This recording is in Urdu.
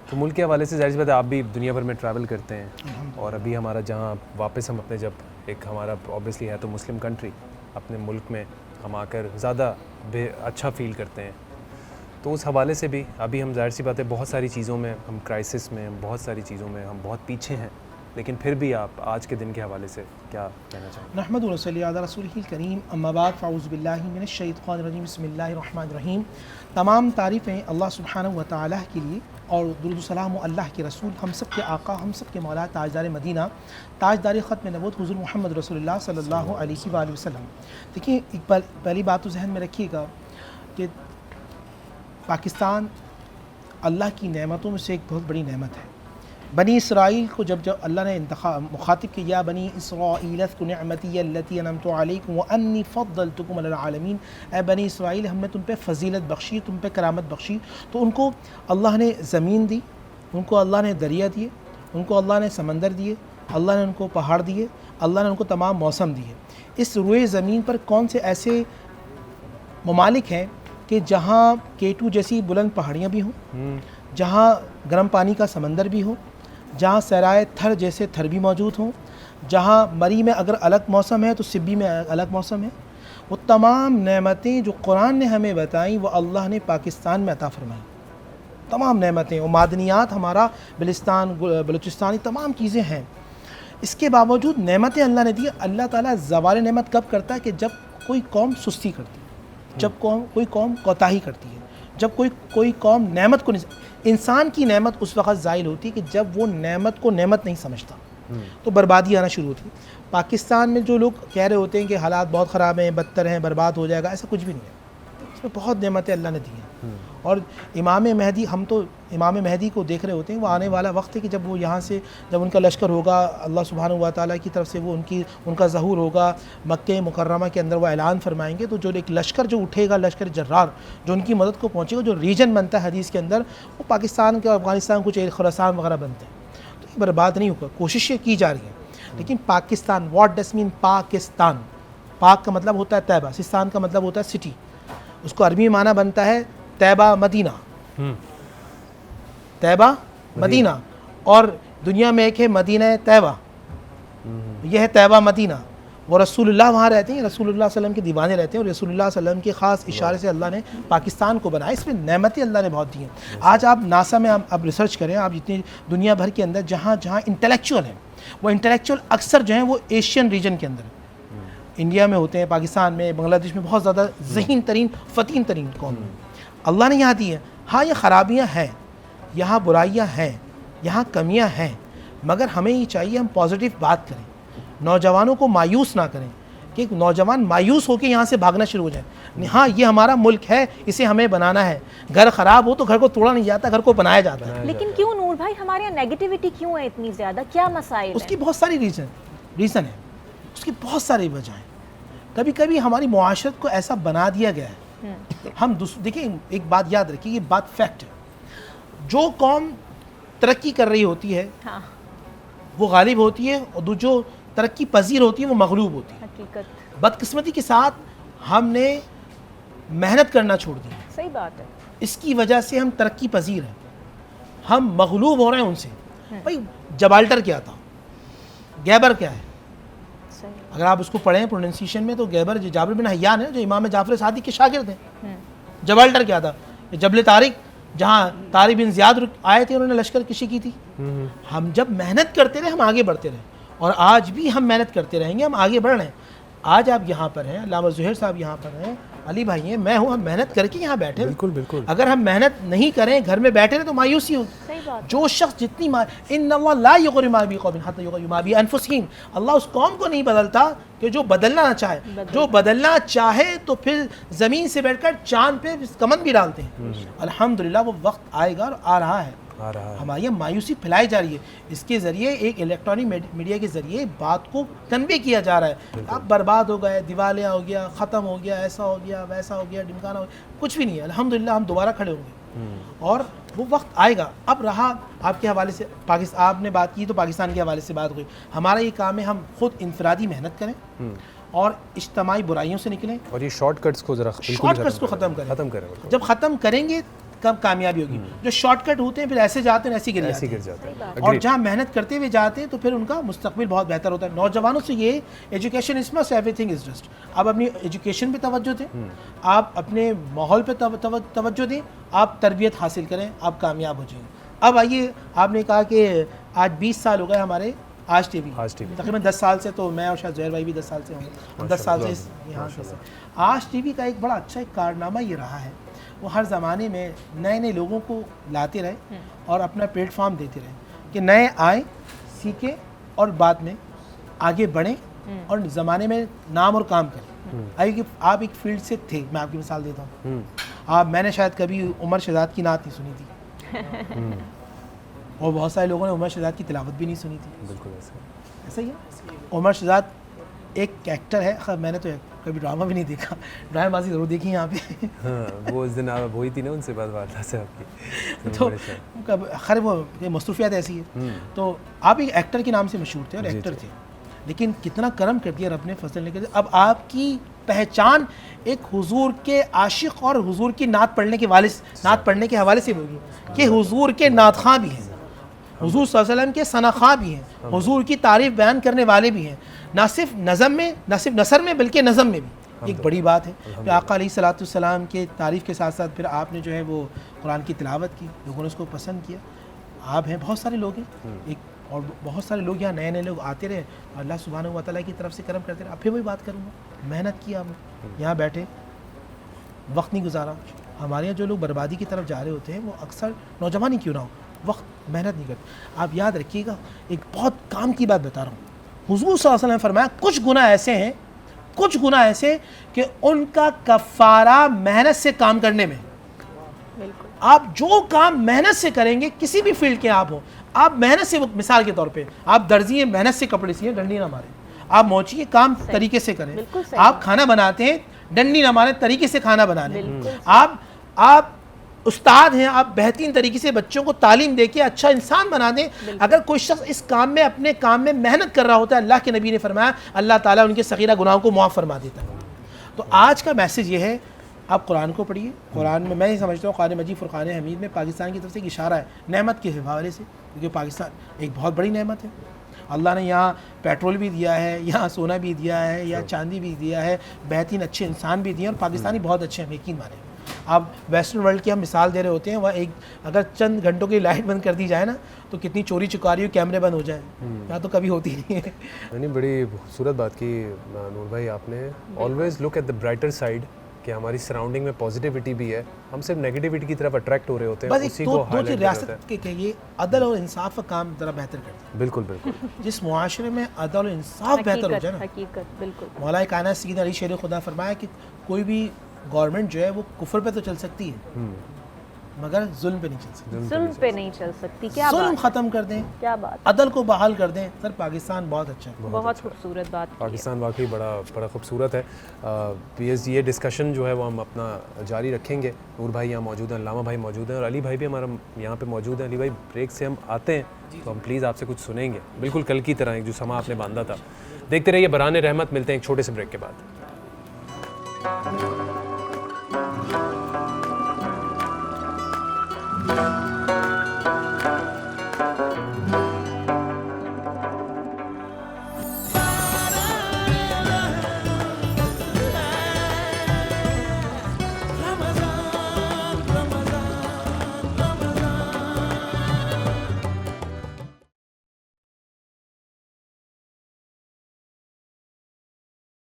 تو ملک کے حوالے سے ظاہر سی بات ہے آپ بھی دنیا بھر میں ٹریول کرتے ہیں، اور ابھی ہمارا جہاں واپس ہم اپنے جب ایک ہمارا اوبیسلی ہے تو مسلم کنٹری، اپنے ملک میں ہم آ کر زیادہ اچھا فیل کرتے ہیں، تو اس حوالے سے بھی ابھی ہم ظاہر سی بات ہے بہت ساری چیزوں میں ہم کرائسس میں، بہت ساری چیزوں میں ہم بہت پیچھے ہیں، لیکن پھر بھی آپ آج کے دن کے حوالے سے کیا کہنا چاہیں گے؟ نحمد و نصلی علی رسولہ الکریم، اما بعد، فاعوذ باللہ من الشیطان الرجیم، بسم اللہ الرحمن الرحیم۔ تمام تعریفیں اللہ سبحانہ و تعالیٰ کے لیے، اور درود و سلام و اللہ کے رسول، ہم سب کے آقا، ہم سب کے مولا، تاجدار مدینہ، تاجدار ختم نبوت، حضور محمد رسول اللہ صلی اللہ علیہ وآلہ وسلم۔ دیکھیے، ایک پہلی بات تو ذہن میں رکھیے گا کہ پاکستان اللہ کی نعمتوں میں سے ایک بہت بڑی نعمت ہے۔ بنی اسرائیل کو جب اللہ نے مخاطب کیا، بنی اسرائیل اذکروا نعمتی التی انعمت علیکم وانی فضلتکم علی العالمین، اے بنی اسرائیل ہم نے تم پہ فضیلت بخشی، تم پہ کرامت بخشی۔ تو ان کو اللہ نے زمین دی، ان کو اللہ نے دریا دیے، ان کو اللہ نے سمندر دیے، اللہ نے ان کو پہاڑ دیے، اللہ نے ان کو تمام موسم دیے۔ اس روئے زمین پر کون سے ایسے ممالک ہیں کہ جہاں K2 جیسی بلند پہاڑیاں بھی ہوں، جہاں گرم پانی کا سمندر بھی ہو، جہاں صحرائے تھر جیسے تھر بھی موجود ہوں، جہاں مری میں اگر الگ موسم ہے تو سبی میں الگ موسم ہے؟ وہ تمام نعمتیں جو قرآن نے ہمیں بتائیں وہ اللہ نے پاکستان میں عطا فرمائیں، تمام نعمتیں، وہ معدنیات ہمارا بلستان، بلوچستان، تمام چیزیں ہیں۔ اس کے باوجود نعمتیں اللہ نے دی۔ اللہ تعالیٰ زوال نعمت کب کرتا ہے؟ کہ جب کوئی قوم سستی کرتی ہے، جب کوئی قوم کوتاہی کرتی ہے، جب کوئی قوم نعمت کو نہیں۔ انسان کی نعمت اس وقت زائل ہوتی ہے کہ جب وہ نعمت کو نعمت نہیں سمجھتا، تو بربادی آنا شروع ہوتی ہے۔ پاکستان میں جو لوگ کہہ رہے ہوتے ہیں کہ حالات بہت خراب ہیں، بدتر ہیں، برباد ہو جائے گا، ایسا کچھ بھی نہیں ہے۔ اس میں بہت نعمتیں اللہ نے دی ہیں، اور امام مہدی، ہم تو امام مہدی کو دیکھ رہے ہوتے ہیں، وہ آنے والا وقت ہے کہ جب وہ یہاں سے، جب ان کا لشکر ہوگا، اللہ سبحانہ و تعالیٰ کی طرف سے وہ ان کا ظہور ہوگا مکہ مکرمہ کے اندر، وہ اعلان فرمائیں گے، تو جو ایک لشکر جو اٹھے گا، لشکر جرار جو ان کی مدد کو پہنچے گا، جو ریجن بنتا ہے حدیث کے اندر، وہ پاکستان کے، افغانستان، کچھ خراسان وغیرہ بنتے ہیں، تو یہ برباد نہیں ہوگا، کوششیں کی جا رہی ہیں۔ لیکن Pakistan, what does mean Pakistan? پاک کا مطلب ہوتا ہے طیبہ، سستان کا مطلب ہوتا ہے سٹی، اس کو عربی معنی بنتا ہے طیبہ مدینہ، طیبہ مدینہ، اور دنیا میں ایک ہے مدینہ طیبہ، یہ ہے طیبہ مدینہ۔ وہ رسول اللہ وہاں رہتے ہیں، رسول اللہ صلی اللہ علیہ وسلم کے دیوانے رہتے ہیں، اور رسول اللہ صلی اللہ علیہ وسلم کے خاص اشارے سے اللہ نے پاکستان کو بنایا۔ اس میں نعمتیں اللہ نے بہت دی ہیں۔ آج آپ ناسا میں آپ ریسرچ کریں، آپ جتنی دنیا بھر کے اندر جہاں انٹلیکچوئل ہیں، وہ انٹلیکچوئل اکثر جو ہیں وہ ایشین ریجن کے اندر، انڈیا میں ہوتے ہیں، پاکستان میں، بنگلہ دیش میں بہت زیادہ ذہین ترین، فتین ترین قوم اللہ نے یہاں دی ہے۔ ہاں، یہ خرابیاں ہیں، یہاں برائیاں ہیں، یہاں کمیاں ہیں، مگر ہمیں یہ چاہیے ہم پازیٹیو بات کریں، نوجوانوں کو مایوس نہ کریں کہ نوجوان مایوس ہو کے یہاں سے بھاگنا شروع ہو جائیں۔ ہاں، یہ ہمارا ملک ہے، اسے ہمیں بنانا ہے۔ گھر خراب ہو تو گھر کو توڑا نہیں جاتا، گھر کو بنایا جاتا ہے۔ لیکن کیوں نور بھائی ہمارے یہاں نیگیٹیوٹی کیوں ہے اتنی زیادہ؟ کیا مسائل ہیں؟ اس کی بہت ساری ریزن ہے، اس کی بہت ساری وجہ ہیں۔ کبھی کبھی ہماری معاشرت کو ایسا بنا دیا گیا ہے، ہم دیکھیں، ایک بات یاد رکھیے، یہ بات فیکٹ ہے، جو قوم ترقی کر رہی ہوتی ہے وہ غالب ہوتی ہے، اور جو ترقی پذیر ہوتی ہے وہ مغلوب ہوتی ہے۔ حقیقت، بدقسمتی کے ساتھ ہم نے محنت کرنا چھوڑ دی، صحیح بات ہے۔ اس کی وجہ سے ہم ترقی پذیر ہیں، ہم مغلوب ہو رہے ہیں ان سے۔ بھائی، جبالٹر کیا تھا، گیبر کیا ہے؟ اگر آپ اس کو پڑھیں پروننسیشن میں، تو گیبر جابر بن حیان ہے، جو امام جعفر صادق کے شاگرد ہیں۔ جبالٹر کیا تھا؟ جبل طارق، جہاں طارق بن زیاد آئے تھے، انہوں نے لشکر کشی کی تھی۔ ہم جب محنت کرتے رہے، ہم آگے بڑھتے رہے، اور آج بھی ہم محنت کرتے رہیں گے، ہم آگے بڑھ رہے ہیں۔ آج آپ یہاں پر ہیں، علامہ زہیر صاحب یہاں پر ہیں، علی بھائی ہیں، میں ہوں، ہم محنت کر کے یہاں بیٹھے۔ بالکل بالکل، اگر ہم محنت نہیں کریں، گھر میں بیٹھے رہے، تو مایوسی ہوگی۔ جو شخص جتنی ان اللہ لا یغیر ما بقوم حتی یغیروا ما بانفسہم، اللہ اس قوم کو نہیں بدلتا کہ جو بدلنا نہ چاہے۔ جو بدلنا چاہے تو پھر زمین سے بیٹھ کر چاند پہ کمند بھی ڈالتے ہیں۔ الحمدللہ وہ وقت آئے گا، اور آ رہا ہے۔ ہماری یہ مایوسی پھیلائی جا رہی ہے، اس کے ذریعے، ایک الیکٹرانک میڈیا کے ذریعے بات کو کنوے کیا جا رہا ہے۔ اب برباد ہو گئے، دیوالیہ ہو گیا، ختم ہو گیا، ایسا ہو گیا، ویسا ہو گیا، ڈمکانا ہو گیا، کچھ بھی نہیں ہے۔ الحمدللہ ہم دوبارہ کھڑے ہوں گے، اور وہ وقت آئے گا۔ اب رہا آپ کے حوالے سے آپ نے بات کی، تو پاکستان کے حوالے سے بات ہوئی۔ ہمارا یہ کام ہے ہم خود انفرادی محنت کریں، اور اجتماعی برائیوں سے نکلیں، اور یہ شارٹ کٹس کو ذرا شارٹ کٹس کو ختم کریں۔ جب ختم کریں گے، کم کامیابی ہوگی. جو شارٹ کٹ ہوتے ہیں پھر ایسے جاتے ہیں ایسے گر ایسے جاتے گر جاتا ہے. ہیں, اور جہاں محنت کرتے ہوئے جاتے ہیں تو پھر ان کا مستقبل بہت بہتر ہوتا ہے. نوجوانوں سے یہ education is must, every thing is just. آپ اپنی ایجوکیشن پہ توجہ دیں, آپ اپنے ماحول پہ توجہ دیں, آپ تربیت حاصل کریں, آپ کامیاب ہو جائیں. اب آئیے, آپ نے کہا کہ آج 20 سال ہو گئے ہمارے آج ٹی وی, تقریباً 10 سال سے, تو میں اور شاید زہیر بھائی بھی 10 سال سے ہوں گے, ہم 10 سال سے یہاں سے. آج ٹی وی کا ایک بڑا اچھا ایک کارنامہ یہ رہا ہے, وہ ہر زمانے میں نئے نئے لوگوں کو لاتے رہے اور اپنا پلیٹ فارم دیتے رہے کہ نئے آئیں, سیکھیں اور بعد میں آگے بڑھیں اور زمانے میں نام اور کام کریں. آئیے کہ آپ ایک فیلڈ سے تھے, میں آپ کی مثال دیتا ہوں. میں نے شاید کبھی عمر شہزاد کی نعت نہیں سنی تھی, اور بہت سارے لوگوں نے عمر شہزاد کی تلاوت بھی نہیں سنی تھی. بالکل ایسا ہی ہے. عمر شہزاد ایک ایکٹر ہے, خیر میں نے تو کبھی ڈرامہ بھی نہیں دیکھا, ڈرامہ بازی ضرور دیکھی یہاں پہ. ہاں, وہ اس دن آپ ہوئی تھی نا ان سے بات وارتا سے آپ کی, تو خیر وہ مصروفیات ایسی ہے. تو آپ ایک ایکٹر کے نام سے مشہور تھے اور ایکٹر تھے, لیکن کتنا کرم کر دیا رب نے, فضل نے کر دیا. اب آپ کی پہچان ایک حضور کے عاشق اور حضور کی نعت پڑھنے کے نعت پڑھنے کے حوالے سے ہوگی کہ حضور کے نعت خواں بھی ہیں, حضور صلی اللہ علیہ وسلم کے ثنا خواں بھی ہیں, حضور کی تعریف بیان کرنے والے بھی ہیں, نہ صرف نظم میں, نہ صرف نثر میں, بلکہ نظم میں بھی. ایک بڑی بات ہے کہ آقا علیہ الصلوۃ والسلام کے تعریف کے ساتھ ساتھ پھر آپ نے جو ہے وہ قرآن کی تلاوت کی, لوگوں نے اس کو پسند کیا. آپ ہیں, بہت سارے لوگ ہیں, ایک اور بہت سارے لوگ یہاں نئے نئے لوگ آتے رہے, اللہ سبحانہ و تعالیٰ کی طرف سے کرم کرتے رہے. اب پھر وہی بات کروں گا, محنت کی آپ نے, یہاں بیٹھے وقت نہیں گزارا. ہمارے یہاں جو لوگ بربادی کی طرف جا رہے ہوتے ہیں وہ اکثر نوجوان ہی کیوں نہ ہو, وقت محنت نہیں کرتے. آپ یاد رکھیے گا, ایک بہت کام کی بات بتا رہا ہوں. حضور صلی اللہ علیہ وسلم نے فرمایا کچھ گناہ ایسے کہ ان کا کفارہ محنت سے کام کرنے میں. آپ جو کام محنت سے کریں گے, کسی بھی فیلڈ کے آپ ہوں, آپ محنت سے, مثال کے طور پہ آپ درزی ہیں, محنت سے کپڑے سیئیں, ڈنڈی نہ ماریں. آپ موچی ہیں, کام طریقے سے کریں. آپ کھانا بناتے ہیں, ڈنڈی نہ ماریں, طریقے سے کھانا بنانے. آپ استاد ہیں, آپ بہترین طریقے سے بچوں کو تعلیم دے کے اچھا انسان بنا دیں. اگر کوئی شخص اس کام میں, اپنے کام میں محنت کر رہا ہوتا ہے, اللہ کے نبی نے فرمایا اللہ تعالیٰ ان کے صغیرہ گناہوں کو معاف فرما دیتا ہے. تو آج کا میسج یہ ہے, آپ قرآن کو پڑھیے. قرآن میں یہ سمجھتا ہوں قرآن مجید فرقان حمید میں پاکستان کی طرف سے ایک اشارہ ہے نعمت کے حوالے سے, کیونکہ پاکستان ایک بہت بڑی نعمت ہے. اللہ نے یہاں پیٹرول بھی دیا ہے, یہاں سونا بھی دیا ہے, یہاں چاندی بھی دیا ہے, بہترین اچھے انسان بھی دیے, اور پاکستانی بہت اچھے ہیں, یقین مانیں. آپ ویسٹرن ورلڈ کی ہم مثال دے رہے ہوتے ہیں, وہاں ایک اگر چند گھنٹوں کی لائٹ بند کر دی جائے نا تو کتنی چوری چکاری ہو, کیمرے بند ہو جائیں. یہاں تو کبھی ہوتی نہیں ہے. یعنی بڑی خوبصورت بات کی نور بھائی آپ نے. Always look at the brighter side, کہ ہماری سراؤنڈنگ میں پازیٹیوٹی بھی ہے, ہم صرف نیگیٹیوٹی کی طرف اٹریکٹ ہو رہے ہوتے ہیں. بس ایک دو چیز ریاست کے کہیے, عدل اور انصاف کا کام ذرا بہتر کرتے ہیں. بالکل بالکل. جس معاشرے میں عدل اور انصاف بہتر ہو جائے نا, حقیقت بالکل. مولا کائنات سیدنا علی شیر خدا فرمایا کہ کوئی بھی گورنمنٹ جو ہے وہ کفر پہ تو چل سکتی ہے مگر ظلم پہ نہیں چل سکتی. ظلم پہ نہیں چل سکتی. کیا ظلم ختم کر دیں, کیا بات, عدل کو بحال کر دیں. سر پاکستان بہت اچھا ہے, بہت خوبصورت بات. پاکستان واقعی بڑا خوبصورت ہے. یہ ڈسکشن جو ہے وہ ہم اپنا جاری رکھیں گے. نور بھائی یہاں موجود ہیں, علامہ بھائی موجود ہیں, اور علی بھائی بھی ہمارا یہاں پہ موجود ہیں. علی بھائی بریک سے ہم آتے ہیں تو ہم پلیز آپ سے کچھ سنیں گے, بالکل کل کی طرح ایک جو سما آپ نے باندھا تھا. دیکھتے رہیے برہان رحمت. ملتے ہیں ایک چھوٹے سے بریک کے بعد.